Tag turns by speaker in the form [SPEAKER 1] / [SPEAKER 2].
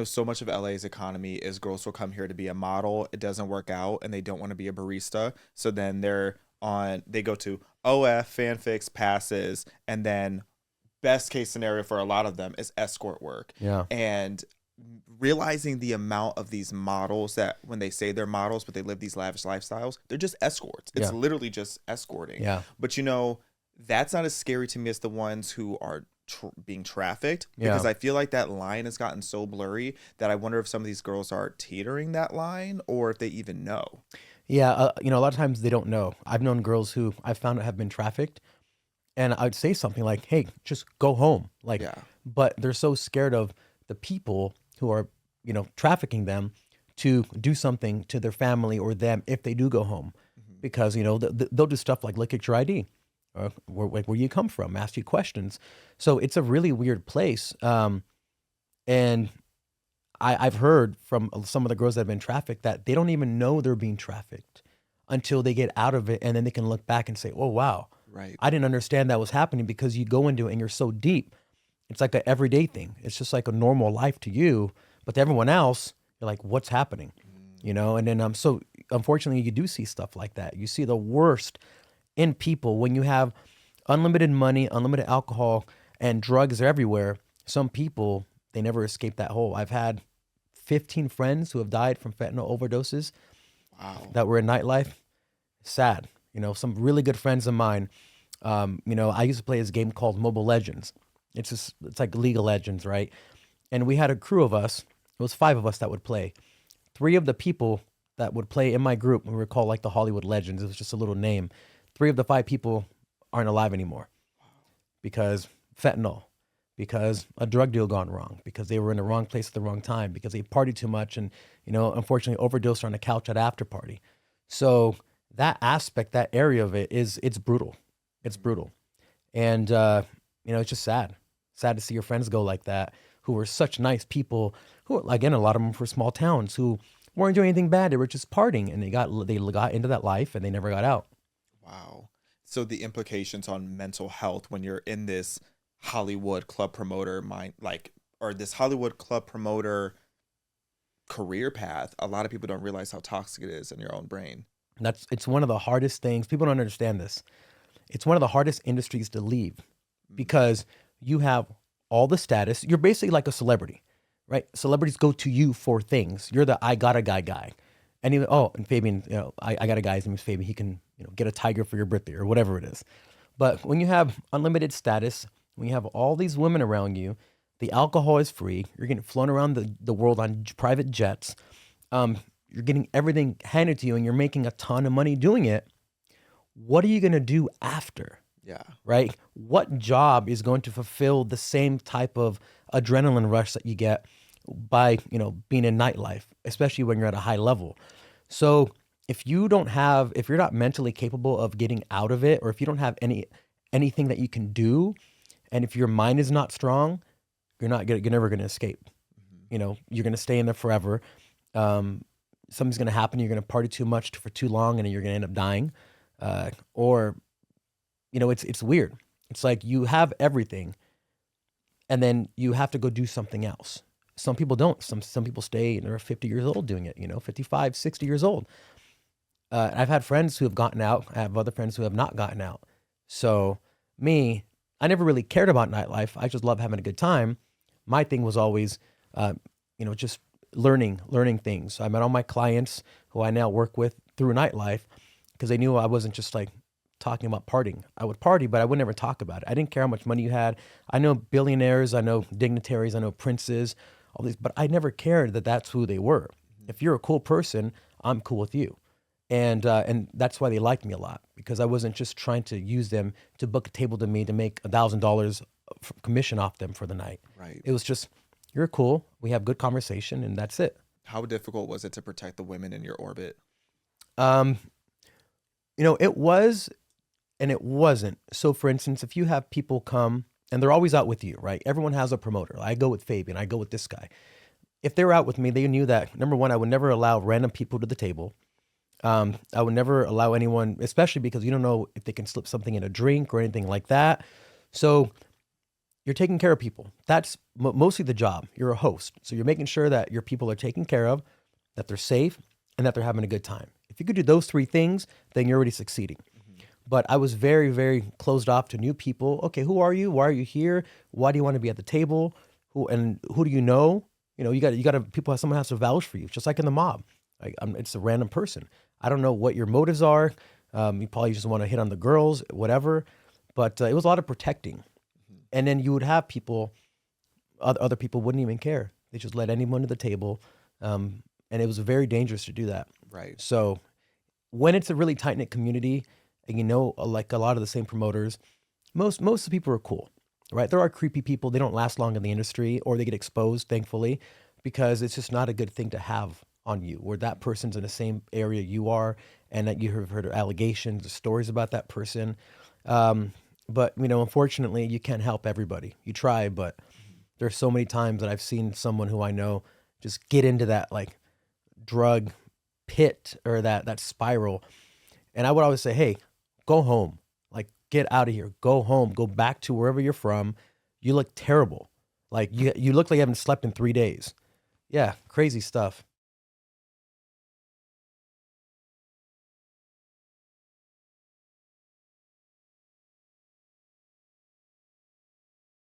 [SPEAKER 1] So much of LA's economy is girls will come here to be a model. It doesn't work out and they don't want to be a barista. So then they go to OF, fanfics, passes, and then best case scenario for a lot of them is escort work.
[SPEAKER 2] Yeah.
[SPEAKER 1] And realizing the amount of these models that when they say they're models, but they live these lavish lifestyles, they're just escorts. It's
[SPEAKER 2] Yeah.
[SPEAKER 1] literally just escorting.
[SPEAKER 2] Yeah.
[SPEAKER 1] But that's not as scary to me as the ones who are being trafficked,
[SPEAKER 2] Yeah.
[SPEAKER 1] because I feel like that line has gotten so blurry that I wonder if some of these girls are teetering that line or if they even know.
[SPEAKER 2] Yeah. A lot of times they don't know. I've known girls who I've found out have been trafficked, and I'd say something like, "Hey, just go home." Like,
[SPEAKER 1] Yeah.
[SPEAKER 2] but they're so scared of the people who are, trafficking them to do something to their family or them if they do go home,
[SPEAKER 1] Mhm.
[SPEAKER 2] because they'll do stuff like look at your ID, or where you come from, ask you questions. So it's a really weird place. And I've heard from some of the girls that have been trafficked that they don't even know they're being trafficked until they get out of it, and then they can look back and say, "Oh wow,
[SPEAKER 1] Right.
[SPEAKER 2] I didn't understand that was happening," because you go into it and you're so deep. It's like a everyday thing. It's just like a normal life to you, but to everyone else, you're like, "What's happening?" And then so unfortunately, you do see stuff like that. You see the worst in people when you have unlimited money, unlimited alcohol, and drugs are everywhere. Some people, they never escape that hole. I've had 15 friends who have died from fentanyl overdoses
[SPEAKER 1] Wow.
[SPEAKER 2] that were in nightlife. Sad. Some really good friends of mine. I used to play this game called Mobile Legends. It's like League of Legends, right? And we had a crew of us. It was 5 of us that would play. 3 of the people that would play in my group, we were called like the Hollywood Legends. It was just a little name. 3 of the 5 people aren't alive anymore because fentanyl, because a drug deal gone wrong, because they were in the wrong place at the wrong time, because they partied too much and, unfortunately overdosed on the couch at after party. So that aspect, that area of it's brutal. It's brutal. And, it's just sad. Sad to see your friends go like that, who were such nice people, who, again, a lot of them were from small towns who weren't doing anything bad. They were just partying, and they got into that life and they never got out.
[SPEAKER 1] Wow. So the implications on mental health when you're in this Hollywood club promoter mind, or this Hollywood club promoter career path, a lot of people don't realize how toxic it is in your own brain.
[SPEAKER 2] It's one of the hardest things. People don't understand this. It's one of the hardest industries to leave because you have all the status. You're basically like a celebrity, right? Celebrities go to you for things. You're the I got a guy. And even, and Fabian, I got a guy, his name is Fabian. He can, get a tiger for your birthday or whatever it is. But when you have unlimited status, when you have all these women around you, the alcohol is free. You're getting flown around the world on private jets. You're getting everything handed to you and you're making a ton of money doing it. What are you going to do after?
[SPEAKER 1] Yeah.
[SPEAKER 2] Right? What job is going to fulfill the same type of adrenaline rush that you get by, being in nightlife, especially when you're at a high level? So if you're not mentally capable of getting out of it, or if you don't have anything that you can do, and if your mind is not strong, you're never going to escape. You're going to stay in there forever. Something's going to happen. You're going to party too much for too long, and you're going to end up dying. It's weird. It's like you have everything, and then you have to go do something else. Some people don't. Some people stay and they're 50 years old doing it, 55, 60 years old. I've had friends who have gotten out. I have other friends who have not gotten out. So I never really cared about nightlife. I just love having a good time. My thing was always, just learning things. I met all my clients who I now work with through nightlife because they knew I wasn't just like talking about partying. I would party, but I would never talk about it. I didn't care how much money you had. I know billionaires, I know dignitaries, I know princes, all these, but I never cared that that's who they were. If you're a cool person, I'm cool with you. And that's why they liked me a lot, because I wasn't just trying to use them to book a table to me to make $1,000 commission off them for the night.
[SPEAKER 1] Right.
[SPEAKER 2] It was just, you're cool, we have good conversation, and that's it.
[SPEAKER 1] How difficult was it to protect the women in your orbit?
[SPEAKER 2] It was and it wasn't. So for instance, if you have people come and they're always out with you, right? Everyone has a promoter. I go with Fabian, I go with this guy. If they were out with me, they knew that, number one, I would never allow random people to the table. I would never allow anyone, especially because you don't know if they can slip something in a drink or anything like that. So you're taking care of people. That's mostly the job. You're a host. So you're making sure that your people are taken care of, that they're safe, and that they're having a good time. If you could do those three things, then you're already succeeding. But I was very, very closed off to new people. Okay, who are you? Why are you here? Why do you want to be at the table? Who do you know? You know, you got to someone has to vouch for you, just like in the mob. Like it's a random person. I don't know what your motives are. You probably just want to hit on the girls, whatever. But it was a lot of protecting. And then you would have people, other people wouldn't even care. They just let anyone to the table. And it was very dangerous to do that.
[SPEAKER 1] Right.
[SPEAKER 2] So when it's a really tight-knit community, and you know, like a lot of the same promoters, most of the people are cool, right? There are creepy people. They don't last long in the industry, or they get exposed, thankfully, because it's just not a good thing to have on you, where that person's in the same area you are, and that you have heard allegations, stories about that person. But, you know, unfortunately, you can't help everybody. You try, but there's so many times that I've seen someone who I know just get into that, like, drug pit or that spiral. And I would always say, hey, go home. Like, get out of here. Go home. Go back to wherever you're from. You look terrible. Like, you look like you haven't slept in 3 days. Yeah, crazy stuff.